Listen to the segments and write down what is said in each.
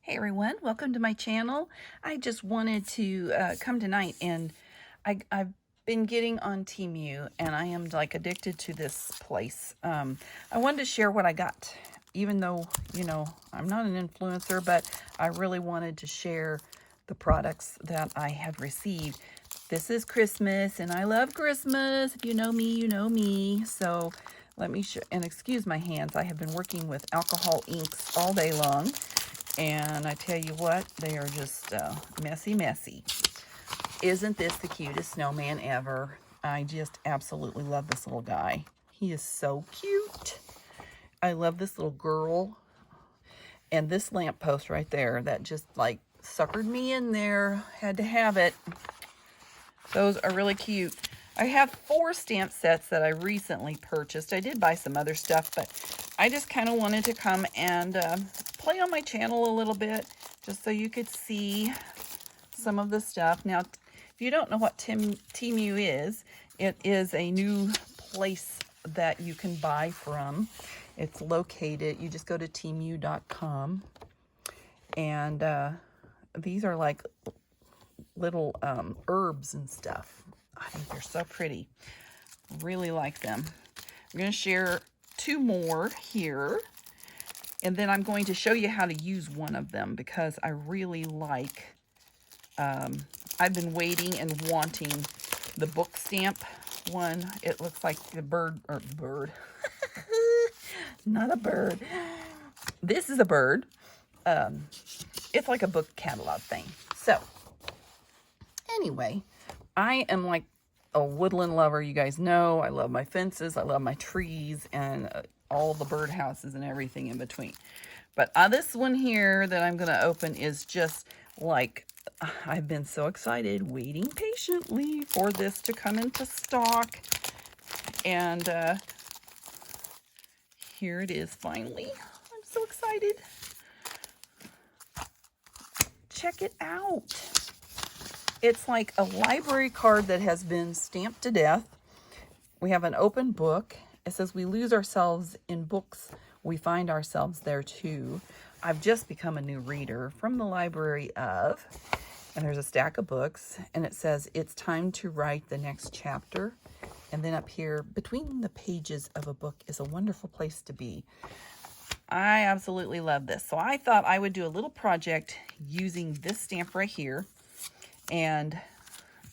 Hey everyone, welcome to my channel. I just wanted to come tonight, and I've been getting on Temu, and I am like addicted to this place. I wanted to share what I got, even though, I'm not an influencer, but I really wanted to share the products that I have received. This is Christmas, and I love Christmas. If you know me, you know me. So let me show, and excuse my hands. I have been working with alcohol inks all day long. And I tell you what, they are just messy, messy. Isn't this the cutest snowman ever? I just absolutely love this little guy. He is so cute. I love this little girl. And this lamppost right there, that just like suckered me in there. Had to have it. Those are really cute. I have 4 stamp sets that I recently purchased. I did buy some other stuff, but I just kind of wanted to come and play on my channel a little bit, just so you could see some of the stuff. Now, if you don't know what Temu is, it is a new place that you can buy from. It's located, you just go to temu.com, and these are like little herbs and stuff. I think they're so pretty. Really like them. I'm going to share 2 more here, and then I'm going to show you how to use one of them because I really like, I've been waiting and wanting the book stamp one. It looks like the bird, not a bird. This is a bird. It's like a book catalog thing. So anyway, I am like a woodland lover. You guys know I love my fences, I love my trees, and all the birdhouses and everything in between. But this one here that I'm going to open is just like, I've been so excited, waiting patiently for this to come into stock. And here it is finally. I'm so excited. Check it out. It's like a library card that has been stamped to death. We have an open book. It says, "We lose ourselves in books. We find ourselves there too." I've just become a new reader from the library of, and there's a stack of books, and it says, "It's time to write the next chapter." And then up here, between the pages of a book is a wonderful place to be. I absolutely love this. So I thought I would do a little project using this stamp right here. And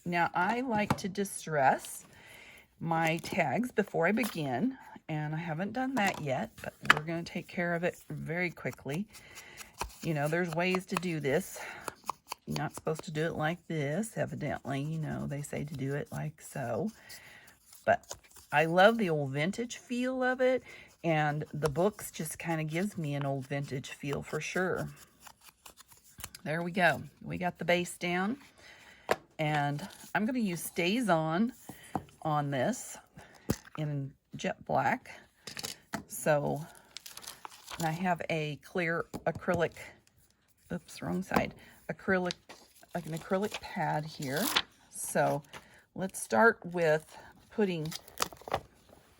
now I like to distress my tags before I begin, and I haven't done that yet, but we're going to take care of it very quickly. You know, there's ways to do this. You're not supposed to do it like this, evidently. You know, they say to do it like so. But I love the old vintage feel of it, and the books just kind of gives me an old vintage feel for sure. There we go. We got the base down. And I'm going to use Stays On this in jet black. So I have a clear acrylic, oops, wrong side, acrylic, like an acrylic pad here. So let's start with putting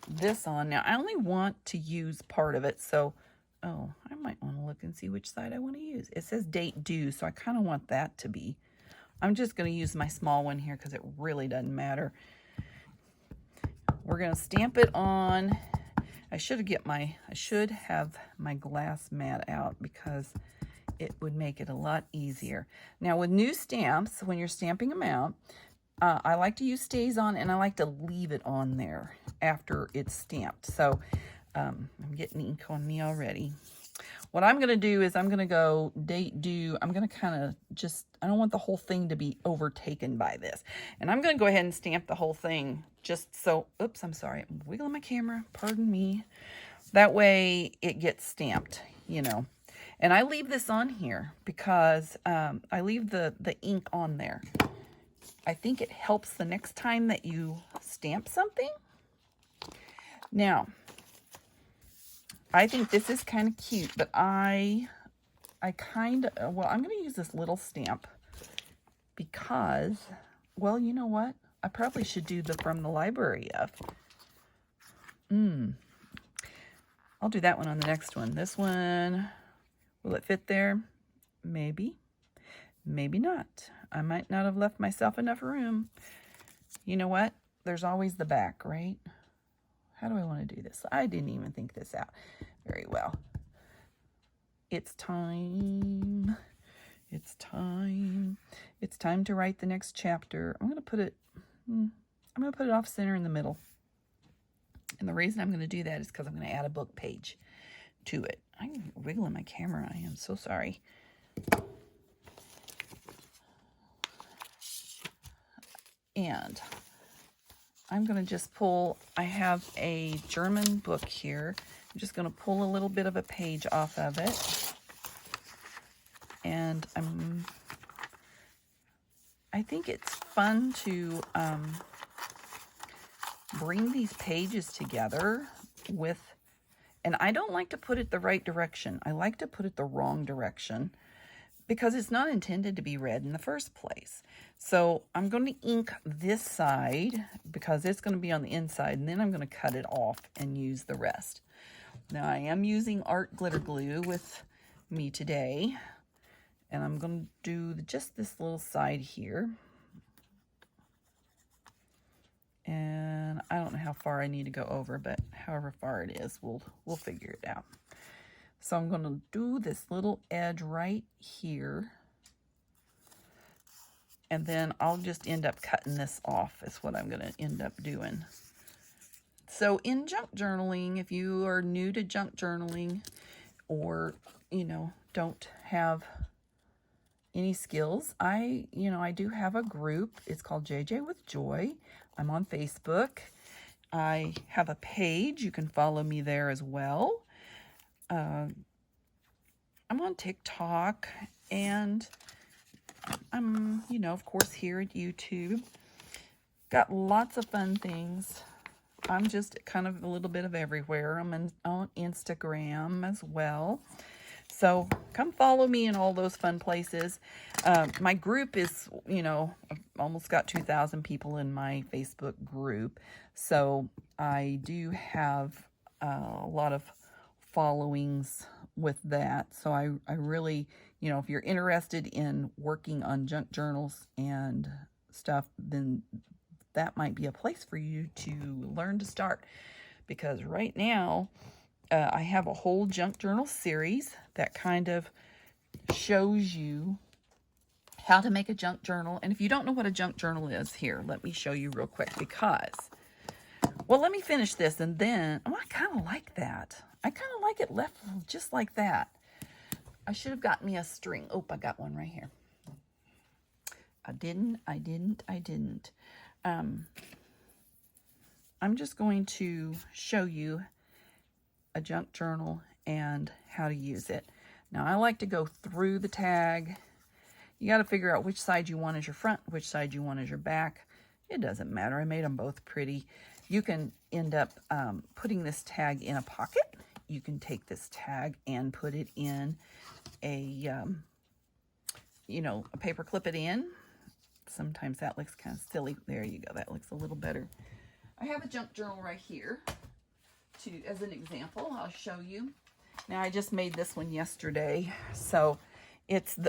this on. Now I only want to use part of it, so I might want to look and see which side I want to use. It says date due, so I kind of want that to be. I'm just going to use my small one here because it really doesn't matter. We're going to stamp it on. I should have my glass mat out because it would make it a lot easier. Now with new stamps, when you're stamping them out, I like to use Stays On, and I like to leave it on there after it's stamped. So I'm getting ink on me already. What I'm going to do is I'm going to go date due. I'm going to kind of just, I don't want the whole thing to be overtaken by this. And I'm going to go ahead and stamp the whole thing just so, oops, I'm sorry. I'm wiggling my camera. Pardon me. That way it gets stamped, you know. And I leave this on here because I leave the ink on there. I think it helps the next time that you stamp something. Now, I think this is kind of cute, but I'm going to use this little stamp because, well, you know what? I probably should do the from the library of. I'll do that one on the next one. This one, will it fit there? Maybe, maybe not. I might not have left myself enough room. You know what? There's always the back, right? How do I want to do this? I didn't even think this out very well. It's time. It's time. It's time to write the next chapter. I'm going to put it off center in the middle. And the reason I'm going to do that is because I'm going to add a book page to it. I'm wiggling my camera. I am so sorry. And I'm going to just pull, I have a German book here. I'm just going to pull a little bit of a page off of it. And I think it's fun to bring these pages together with, and I don't like to put it the right direction. I like to put it the wrong direction because it's not intended to be read in the first place. So I'm going to ink this side because it's going to be on the inside, and then I'm going to cut it off and use the rest. Now I am using art glitter glue with me today, and I'm going to do just this little side here. And I don't know how far I need to go over, but however far it is, we'll figure it out. So I'm going to do this little edge right here. And then I'll just end up cutting this off is what I'm going to end up doing. So in junk journaling, if you are new to junk journaling or, don't have any skills, I do have a group. It's called JJ with Joy. I'm on Facebook. I have a page. You can follow me there as well. I'm on TikTok, and I'm, of course, here at YouTube. Got lots of fun things. I'm just kind of a little bit of everywhere. I'm on Instagram as well. So come follow me in all those fun places. My group is, I've almost got 2,000 people in my Facebook group. So I do have a lot of followings with that. So I really, if you're interested in working on junk journals and stuff, then that might be a place for you to learn to start. Because right now, I have a whole junk journal series that kind of shows you how to make a junk journal. And if you don't know what a junk journal is, here, let me show you real quick because, well, let me finish this and then, I kind of like that. I kind of like it left just like that. I should have got me a string. Oh, I got one right here. I didn't. I'm just going to show you a junk journal and how to use it. Now, I like to go through the tag. You got to figure out which side you want as your front, which side you want as your back. It doesn't matter. I made them both pretty. You can end up putting this tag in a pocket. You can take this tag and put it in a paper clip it in. Sometimes that looks kind of silly. There you go. That looks a little better. I have a junk journal right here. As an example, I'll show you. Now, I just made this one yesterday, so it's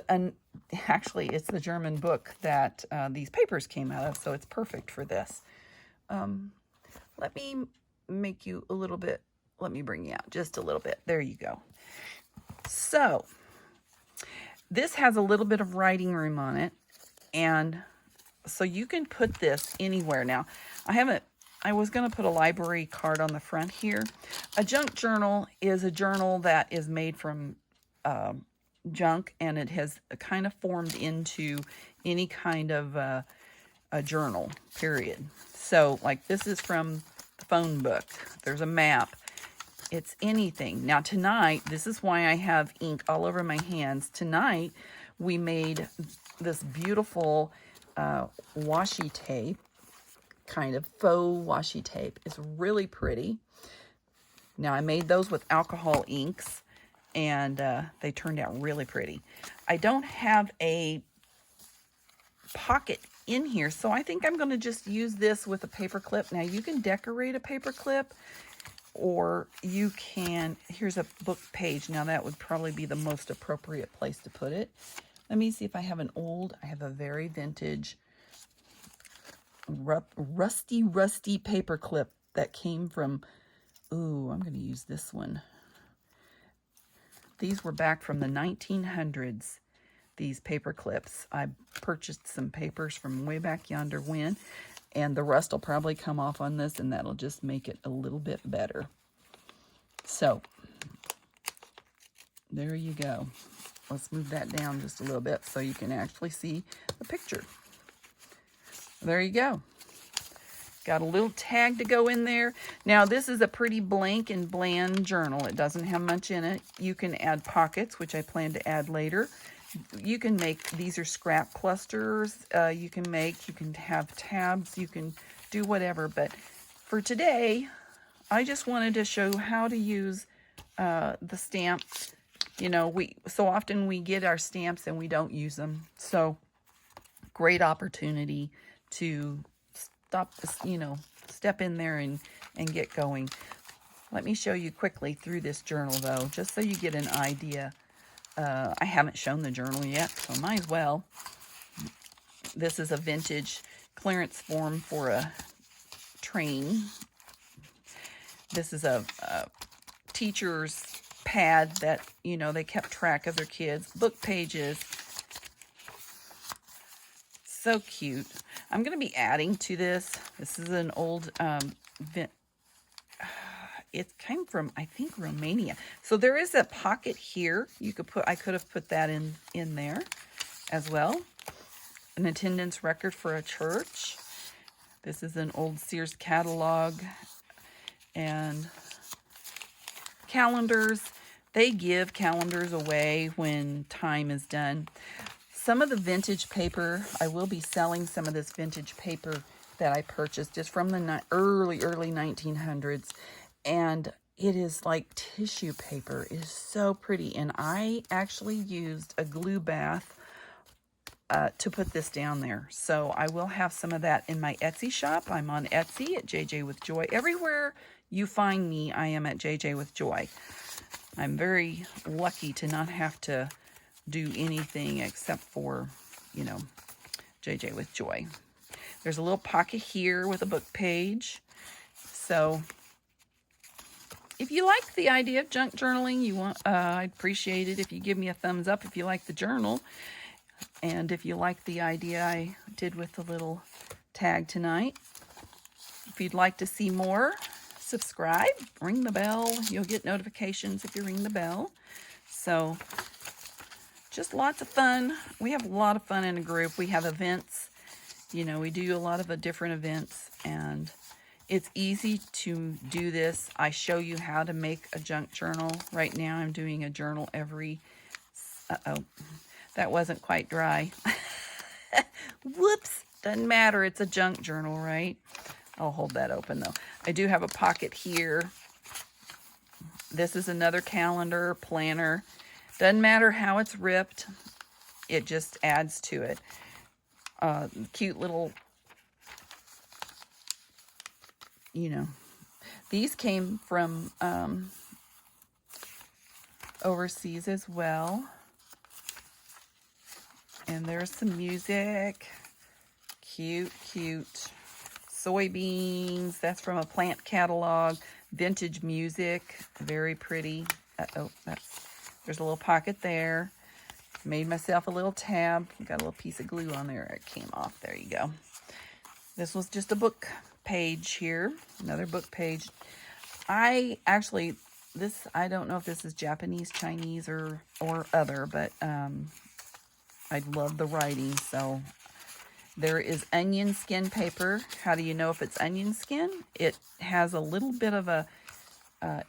actually it's the German book that these papers came out of, so it's perfect for this. Let me make you a little bit. Let me bring you out just a little bit. There you go. So this has a little bit of writing room on it, and so you can put this anywhere. Now, I was going to put a library card on the front here. A junk journal is a journal that is made from junk, and it has kind of formed into any kind of a journal, period. So, like, this is from the phone book. There's a map. It's anything. Now, tonight, this is why I have ink all over my hands. Tonight, we made this beautiful washi tape. Kind of faux washi tape. It's really pretty. Now, I made those with alcohol inks, and they turned out really pretty. I don't have a pocket in here, so I think I'm going to just use this with a paper clip. Now, you can decorate a paper clip, or you can, here's a book page. Now that would probably be the most appropriate place to put it. Let me see if I have I have a very vintage, rusty paper clip that came from, ooh, I'm going to use this one. These were back from the 1900s, these paper clips. I purchased some papers from way back yonder when, and the rust will probably come off on this, and that'll just make it a little bit better. So, there you go. Let's move that down just a little bit so you can actually see the picture. There you go. Got a little tag to go in there. Now, this is a pretty blank and bland journal. It doesn't have much in it. You can add pockets, which I plan to add later. You can make, these are scrap clusters. You can have tabs. You can do whatever. But for today, I just wanted to show how to use the stamps. You know, so often we get our stamps and we don't use them. So, great opportunity to step in there and get going. Let me show you quickly through this journal, though, just so you get an idea. I haven't shown the journal yet, so I might as well. This is a vintage clearance form for a train. This is a teacher's pad that, they kept track of their kids. Book pages. So cute. I'm going to be adding to this. This is an old, it came from, I think, Romania. So there is a pocket here. I could have put that in there as well. An attendance record for a church. This is an old Sears catalog. And calendars. They give calendars away when time is done. Some of the vintage paper, I will be selling some of this vintage paper that I purchased just from the early 1900s. And it is like tissue paper. It is so pretty. And I actually used a glue bath to put this down there. So I will have some of that in my Etsy shop. I'm on Etsy at JJ with Joy. Everywhere you find me, I am at JJ with Joy. I'm very lucky to not have to do anything except for, JJ with Joy. There's a little pocket here with a book page. So if you like the idea of junk journaling, I'd appreciate it if you give me a thumbs up if you like the journal. And if you like the idea I did with the little tag tonight. If you'd like to see more, subscribe, ring the bell. You'll get notifications if you ring the bell. So just lots of fun. We have a lot of fun in a group. We have events. We do a lot of different events, and it's easy to do this. I show you how to make a junk journal. Right now I'm doing a journal every, that wasn't quite dry. Whoops, doesn't matter. It's a junk journal, right? I'll hold that open though. I do have a pocket here. This is another calendar, planner. Doesn't matter how it's ripped. It just adds to it. Cute little, these came from overseas as well. And there's some music. Cute. Soybeans. That's from a plant catalog. Vintage music. Very pretty. There's a little pocket there. Made myself a little tab. Got a little piece of glue on there. It came off. There you go. This was just a book page here. Another book page. I don't know if this is Japanese, Chinese, or other, but I love the writing. So there is onion skin paper. How do you know if it's onion skin? It has a little bit of a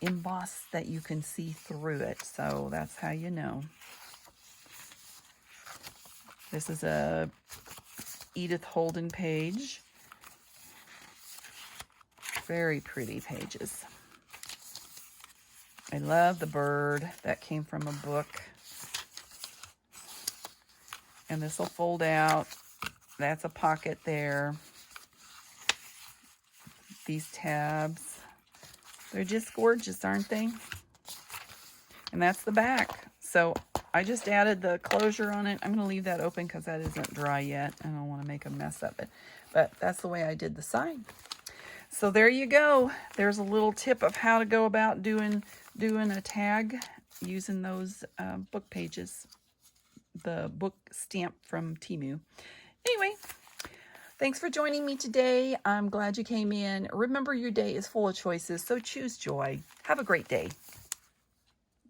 emboss that you can see through it. So that's how you know. This is a Edith Holden page. Very pretty pages. I love the bird. That came from a book. And this will fold out. That's a pocket there. These tabs. They're just gorgeous, aren't they? And that's the back. So I just added the closure on it. I'm going to leave that open because that isn't dry yet. I don't want to make a mess of it. But that's the way I did the side. So there you go. There's a little tip of how to go about doing a tag using those book pages. The book stamp from Temu. Anyway, thanks for joining me today. I'm glad you came in. Remember, your day is full of choices, so choose joy. Have a great day.